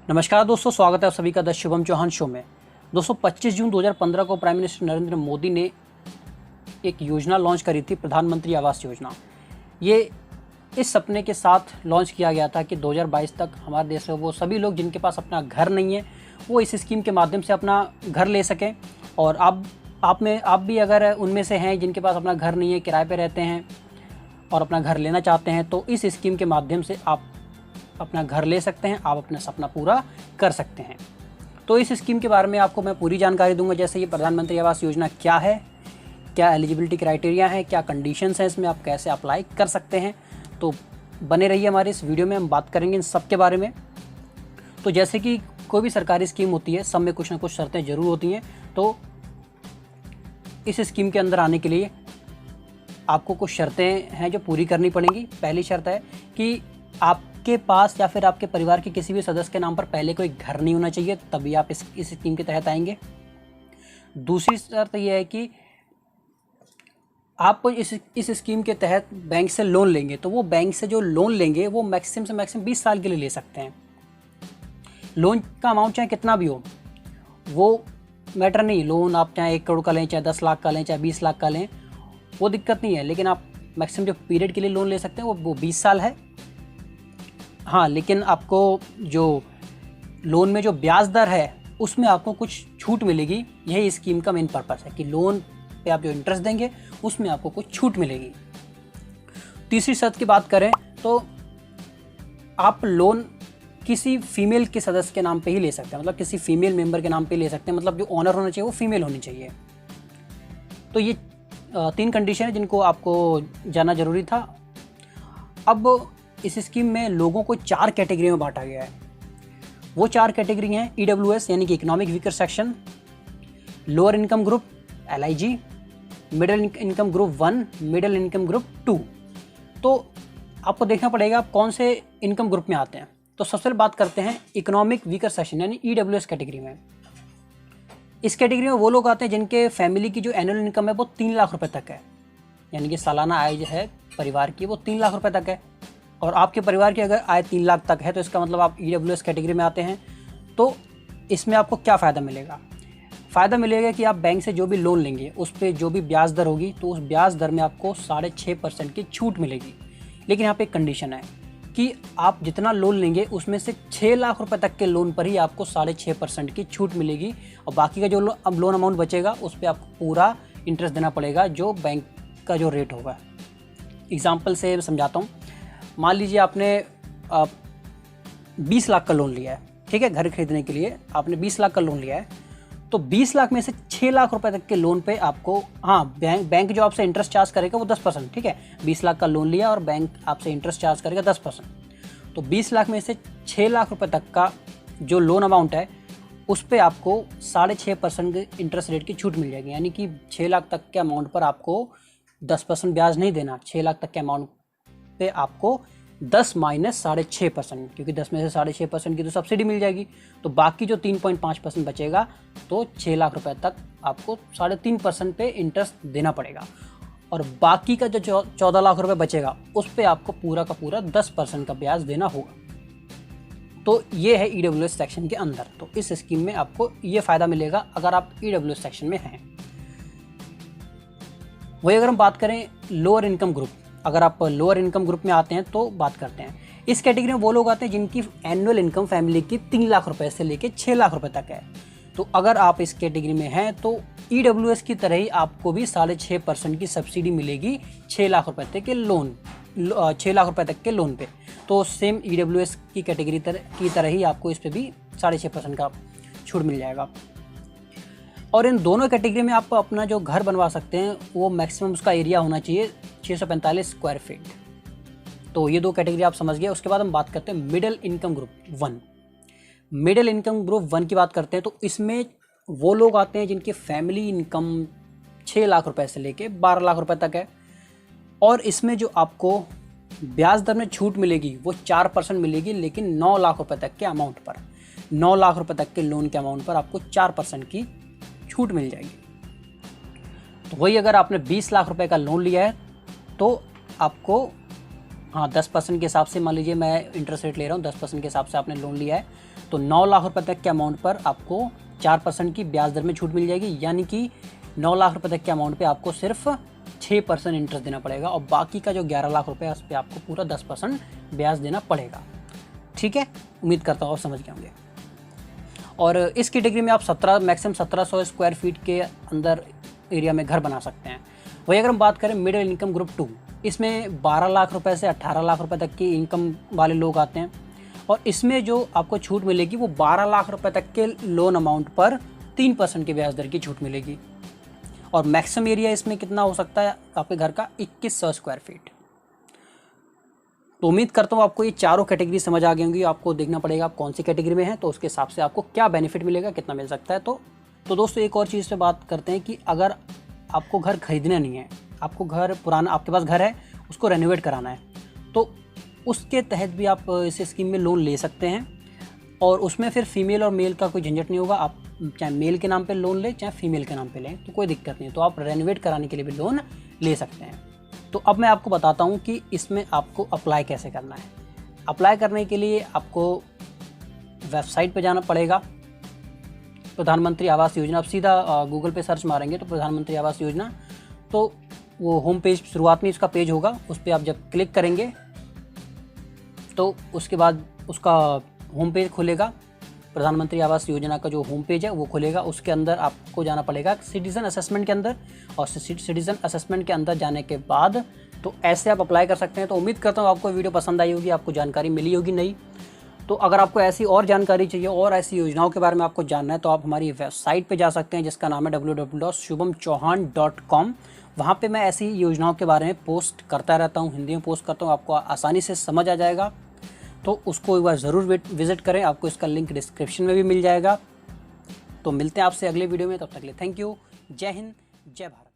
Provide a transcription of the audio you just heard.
नमस्कार दोस्तों, स्वागत है आप सभी का द शुभम चौहान शो में। दोस्तों 25 जून 2015 को प्राइम मिनिस्टर नरेंद्र मोदी ने एक योजना लॉन्च करी थी, प्रधानमंत्री आवास योजना। ये इस सपने के साथ लॉन्च किया गया था कि 2022 तक हमारे देश में वो सभी लोग जिनके पास अपना घर नहीं है वो इस स्कीम के माध्यम से अपना घर ले सकें। और आप भी अगर उनमें से हैं जिनके पास अपना घर नहीं है, किराए पे रहते हैं और अपना घर लेना चाहते हैं, तो इस स्कीम के माध्यम से आप अपना घर ले सकते हैं, आप अपना सपना पूरा कर सकते हैं। तो इस स्कीम के बारे में आपको मैं पूरी जानकारी दूंगा, जैसे ये प्रधानमंत्री आवास योजना क्या है, क्या एलिजिबिलिटी क्राइटेरिया है, क्या कंडीशंस हैं इसमें, आप कैसे अप्लाई कर सकते हैं। तो बने रहिए हमारे इस वीडियो में, हम बात करेंगे इन सब के बारे में। तो जैसे कि कोई भी सरकारी स्कीम होती है, सब में कुछ ना कुछ शर्तें ज़रूर होती हैं। तो इस स्कीम के अंदर आने के लिए आपको कुछ शर्तें हैं जो पूरी करनी पड़ेंगी। पहली शर्त है कि आपके पास या फिर आपके परिवार के किसी भी सदस्य के नाम पर पहले कोई घर नहीं होना चाहिए, तभी आप इस स्कीम के तहत आएंगे। दूसरी शर्त यह है कि आप इस स्कीम के तहत बैंक से लोन लेंगे, तो वो बैंक से जो लोन लेंगे वो मैक्सिमम से मैक्सिमम 20 साल के लिए ले सकते हैं। लोन का अमाउंट चाहे कितना भी हो वो मैटर नहीं, लोन आप चाहे 1 करोड़ का लें, चाहे 10 लाख का लें, चाहे 20 लाख का लें, वो दिक्कत नहीं है। लेकिन आप मैक्सिमम जो पीरियड के लिए लोन ले सकते हैं वो 20 साल है। हाँ, लेकिन आपको जो लोन में जो ब्याज दर है उसमें आपको कुछ छूट मिलेगी। यही स्कीम का मेन पर्पस है कि लोन पे आप जो इंटरेस्ट देंगे उसमें आपको कुछ छूट मिलेगी। तीसरी शर्त की बात करें तो आप लोन किसी फीमेल के सदस्य के नाम पे ही ले सकते हैं, मतलब किसी फीमेल मेंबर के नाम पे ले सकते हैं, मतलब जो ओनर होना चाहिए वो फीमेल होनी चाहिए। तो ये 3 कंडीशन है जिनको आपको जानना जरूरी था। अब इस स्कीम में लोगों को 4 कैटेगरी में बांटा गया है। वो 4 कैटेगरी हैं EWS यानी कि economic weaker section, lower income group LIG, middle income group 1, middle income group 2। तो आपको देखना पड़ेगा आप कौन से इनकम ग्रुप में आते हैं। तो सबसे पहले बात करते हैं इकोनॉमिक वीकर सेक्शन यानी EWS कैटेगरी में। इस कैटेगरी में वो लोग आते हैं जिनके फैमिली की जो एनुअल इनकम है वो 3 लाख रुपए तक है, यानी कि सालाना आय जो है परिवार की वो 3 लाख रुपए तक है। और आपके परिवार की अगर आय 3 लाख तक है तो इसका मतलब आप EWS कैटेगरी में आते हैं। तो इसमें आपको क्या फ़ायदा मिलेगा? फ़ायदा मिलेगा कि आप बैंक से जो भी लोन लेंगे उस पर जो भी ब्याज दर होगी तो उस ब्याज दर में आपको 6.5% की छूट मिलेगी। लेकिन यहाँ पे एक कंडीशन है कि आप जितना लोन लेंगे उसमें से 6 लाख रुपए तक के लोन पर ही आपको 6.5% की छूट मिलेगी, और बाकी का जो लोन अमाउंट बचेगा उस पर आपको पूरा इंटरेस्ट देना पड़ेगा जो बैंक का जो रेट होगा। एग्जाम्पल से समझाता हूँ। मान लीजिए आपने 20 लाख का लोन लिया है, ठीक है, घर खरीदने के लिए आपने 20 लाख का लोन लिया है। तो 20 लाख में से 6 लाख रुपए तक के लोन पे आपको बैंक जो आपसे इंटरेस्ट चार्ज करेगा वो 10%, ठीक है। 20 लाख का लोन लिया और बैंक आपसे इंटरेस्ट चार्ज करेगा 10%। तो 20 लाख में से 6 लाख रुपए तक का जो लोन अमाउंट है उस पर आपको 6.5% इंटरेस्ट रेट की छूट मिल जाएगी। यानी कि 6 लाख तक के अमाउंट पर आपको 10% ब्याज नहीं देना, 6 लाख तक के अमाउंट पे आपको 10 माइनस 6.5%, क्योंकि 10 में से 6.5% की तो सब्सिडी मिल जाएगी। तो बाकी जो 3.5% बचेगा तो 6 लाख रुपए तक आपको 3.5% पे इंटरेस्ट देना पड़ेगा। और बाकी का जो 14 लाख रुपए बचेगा उस पे आपको पूरा का पूरा 10% का ब्याज देना होगा। तो ये है EWS सेक्शन के अंदर। तो इस स्कीम में आपको ये फ़ायदा मिलेगा अगर आप EWS सेक्शन में हैं। वही अगर हम बात करें लोअर इनकम ग्रुप, अगर आप लोअर इनकम ग्रुप में आते हैं तो बात करते हैं। इस कैटेगरी में वो लोग आते हैं जिनकी एनुअल इनकम फैमिली की 3 लाख रुपए से लेके 6 लाख रुपए तक है। तो अगर आप इस कैटेगरी में हैं तो EWS की तरह ही आपको भी 6.5% की सब्सिडी मिलेगी 6 लाख रुपए तक के लोन 6 लाख रुपए तक के लोन पे। तो सेम EWS की कैटेगरी की तरह ही आपको इस पर भी 6.5% का छूट मिल जाएगा। और इन दोनों कैटेगरी में आप अपना जो घर बनवा सकते हैं वो मैक्सिमम उसका एरिया होना चाहिए 645 स्क्वायर फीट। तो ये 2 कैटेगरी आप समझ गए। उसके बाद हम बात करते हैं middle income group 1। Middle income group 1 की बात करते हैं तो इसमें वो लोग आते हैं जिनकी फैमिली इनकम 6 लाख रुपए से लेके 12 लाख रुपए तक है। और इसमें जो आपको ब्याज दर में छूट मिलेगी वो 4% मिलेगी, लेकिन 9 लाख रुपए तक के अमाउंट पर, 9 लाख रुपए तक के लोन के अमाउंट पर आपको 4% की छूट मिल जाएगी। तो वही अगर आपने 20 लाख रुपए का लोन लिया है तो आपको हाँ 10% के हिसाब से मान लीजिए मैं इंटरेस्ट रेट ले रहा हूँ, 10% के हिसाब से आपने लोन लिया है तो 9 लाख रुपए तक के अमाउंट पर आपको 4% की ब्याज दर में छूट मिल जाएगी, यानी कि 9 लाख रुपए तक के अमाउंट पे आपको सिर्फ 6% इंटरेस्ट देना पड़ेगा और बाकी का जो 11 लाख रुपए है उस पर आपको पूरा 10% ब्याज देना पड़ेगा। ठीक है, उम्मीद करता हूँ आप समझ गए होंगे। और इस कैटेगरी में आप मैक्सिमम 1700 स्क्वायर फीट के अंदर एरिया में घर बना सकते हैं। वही अगर हम बात करें मिडिल इनकम ग्रुप 2, इसमें 12 लाख रुपए से 18 लाख रुपए तक की इनकम वाले लोग आते हैं और इसमें जो आपको छूट मिलेगी वो 12 लाख रुपए तक के लोन अमाउंट पर 3% की ब्याज दर की छूट मिलेगी। और मैक्सिमम एरिया इसमें कितना हो सकता है आपके घर का 2100 स्क्वायर फीट। तो उम्मीद करता हूँ आपको ये चारों कैटेगरी समझ आ गई होंगी। आपको देखना पड़ेगा आप कौन सी कैटेगरी में हैं तो उसके हिसाब से आपको क्या बेनिफिट मिलेगा, कितना मिल सकता है। तो दोस्तों एक और चीज़ पे बात करते हैं कि अगर आपको घर खरीदना नहीं है, आपको घर पुराना, आपके पास घर है उसको रेनोवेट कराना है, तो उसके तहत भी आप इस स्कीम में लोन ले सकते हैं। और उसमें फिर फीमेल और मेल का कोई झंझट नहीं होगा। आप चाहे मेल के नाम पे लोन लें चाहे फीमेल के नाम पे लें तो कोई दिक्कत नहीं है। तो आप रेनोवेट कराने के लिए भी लोन ले सकते हैं। तो अब मैं आपको बताता हूँ कि इसमें आपको अप्लाई कैसे करना है। अप्लाई करने के लिए आपको वेबसाइट पे जाना पड़ेगा, प्रधानमंत्री आवास योजना। आप सीधा गूगल पे सर्च मारेंगे तो प्रधानमंत्री आवास योजना, तो वो होम पेज शुरुआत में इसका पेज होगा, उस पर आप जब क्लिक करेंगे तो उसके बाद उसका होम पेज खुलेगा। प्रधानमंत्री आवास योजना का जो होम पेज है वो खुलेगा। उसके अंदर आपको जाना पड़ेगा सिटीज़न असेसमेंट के अंदर, और सिटीज़न असेसमेंट के अंदर जाने के बाद तो ऐसे आप अप्लाई कर सकते हैं। तो उम्मीद करता हूँ आपको वीडियो पसंद आई होगी, आपको जानकारी मिली होगी। नहीं तो अगर आपको ऐसी और जानकारी चाहिए और ऐसी योजनाओं के बारे में आपको जानना है तो आप हमारी वेबसाइट पे जा सकते हैं जिसका नाम है www.shubhamchauhan.com। वहाँ पे मैं ऐसी योजनाओं के बारे में पोस्ट करता रहता हूँ, हिंदी में पोस्ट करता हूँ, आपको आसानी से समझ आ जाएगा। तो उसको एक बार ज़रूर विज़िट करें, आपको इसका लिंक डिस्क्रिप्शन में भी मिल जाएगा। तो मिलते हैं आपसे अगले वीडियो में, तब तक के लिए थैंक यू। जय हिंद, जय भारत।